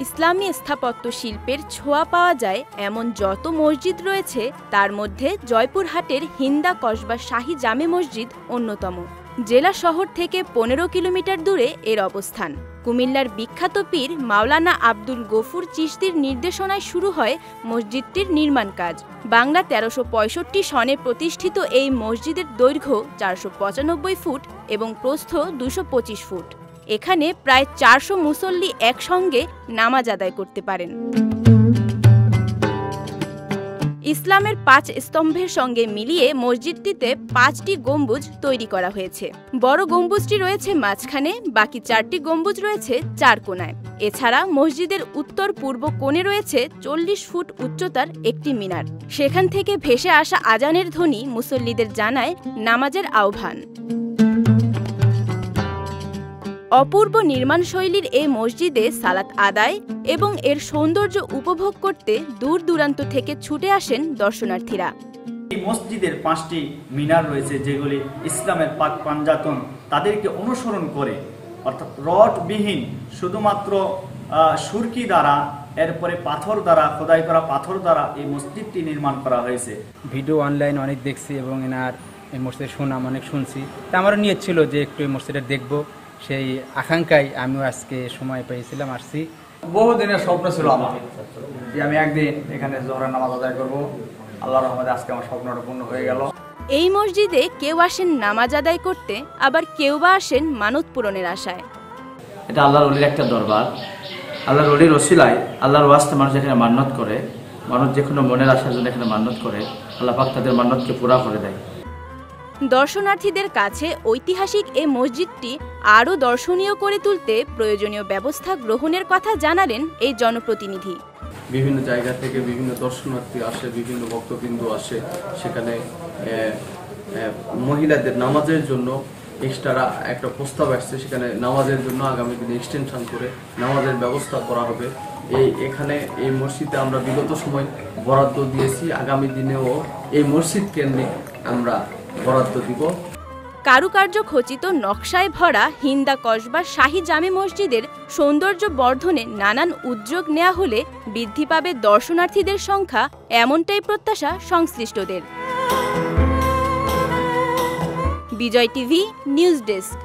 ইসলামী স্থাপত্য শিল্পের ছোঁয়া পাওয়া যায় এমন যত মসজিদ রয়েছে তার মধ্যে জয়পুরহাটের হিন্দা কসবা শাহী জামে মসজিদ অন্যতম। জেলা শহর থেকে ১৫ কিলোমিটার দূরে এর অবস্থান। কুমিল্লার বিখ্যাত পীর মাওলানা আব্দুল গফুর চিশতির নির্দেশনায় শুরু হয় মসজিদটির নির্মাণ কাজ। বাংলা ১৩৬৫ সনে প্রতিষ্ঠিত এই মসজিদের দৈর্ঘ্য ৪৯৫ ফুট এবং প্রস্থ ২২৫ ফুট। এখানে প্রায় ৪০০ মুসল্লি একসঙ্গে নামাজ আদায় করতে পারেন। ইসলামের ৫ স্তম্ভের সঙ্গে মিলিয়ে মসজিদটিতে ৫টি গম্বুজ তৈরি করা হয়েছে। বড় গম্বুজটি রয়েছে মাঝখানে, বাকি ৪টি গম্বুজ রয়েছে ৪ কোণায়। এছাড়া মসজিদের উত্তর পূর্ব কোণে রয়েছে ৪০ ফুট উচ্চতার একটি মিনার। সেখান থেকে ভেসে আসা আজানের ধ্বনি মুসল্লিদের জানায় নামাজের আহ্বান। অপূর্ব নির্মাণশৈলীর এই মসজিদে সালাত আদায় এবং এর সৌন্দর্য উপভোগ করতে দূর দূরান্ত থেকে ছুটে আসেন দর্শনার্থীরা। এই মসজিদের 5টি মিনার রয়েছে যেগুলি ইসলামের পাক পাঞ্জাতন তাদেরকে অনুসরণ করে, অর্থাৎ রডবিহীন শুধুমাত্র সুরকি দ্বারা, এরপরে পাথর দ্বারা, খোদাই করা পাথর দ্বারা এই মসজিদটি নির্মাণ করা হয়েছে। ভিডিও অনলাইন অনেক দেখছি এবং এনার এই মসজিদের সুনাম অনেক শুনছি। তা আমারও নিয়ত ছিল যে একটু এই মসজিদটা দেখবো, সেই আকাঙ্ক্ষায় আমিও আজকে সময় পেয়েছিলাম, আসছি। বহুদিনের স্বপ্ন ছিল আমার যে আমি একদিন এখানে জোহরের নামাজ আদায় করবো। আল্লাহর রহমতে আজকে আমার স্বপ্নটা পূর্ণ হয়ে গেল। এই মসজিদে কেউ আসেন নামাজ আদায় করতে, আবার কেউ বা আসেন মানত পূরণের আশায়। এটা আল্লাহর ওলির একটা দরবার। আল্লাহর ওলির ওসিলায় আল্লাহর ওয়াস্তে মানুষ এখানে মান্নত করে, মানুষ যে কোনো মনের আশার জন্য এখানে মান্নত করে, আল্লাহ পাক তাদের মান্নতকে পুরা করে দেয়। দর্শনার্থীদের কাছে ঐতিহাসিক এই মসজিদটি আরও দর্শনীয় করে তুলতে প্রয়োজনীয় ব্যবস্থা গ্রহণের কথা জানালেন এই জনপ্রতিনিধি। বিভিন্ন জায়গা থেকে বিভিন্ন দর্শনার্থী আসে, বিভিন্ন ভক্তবৃন্দ আসে। সেখানে মহিলাদের নামাজের জন্য এক্সট্রা একটা প্রস্তাব আসছে, সেখানে নামাজের জন্য আগামী দিনে এক্সটেনশন করে নামাজের ব্যবস্থা করা হবে। এখানে এই মসজিদে আমরা বিগত সময় বরাদ্দ দিয়েছি, আগামী দিনেও এই মসজিদ কেন্দ্রে আমরা বরাদ্দ দিব। কারুকার্য খচিত নকশায় ভরা হিন্দা কসবা শাহী জামে মসজিদের সৌন্দর্য বর্ধনে নানান উদ্যোগ নেওয়া হলে বৃদ্ধি পাবে দর্শনার্থীদের সংখ্যা, এমনটাই প্রত্যাশা সংশ্লিষ্টদের। বিজয় টিভি নিউজ ডেস্ক।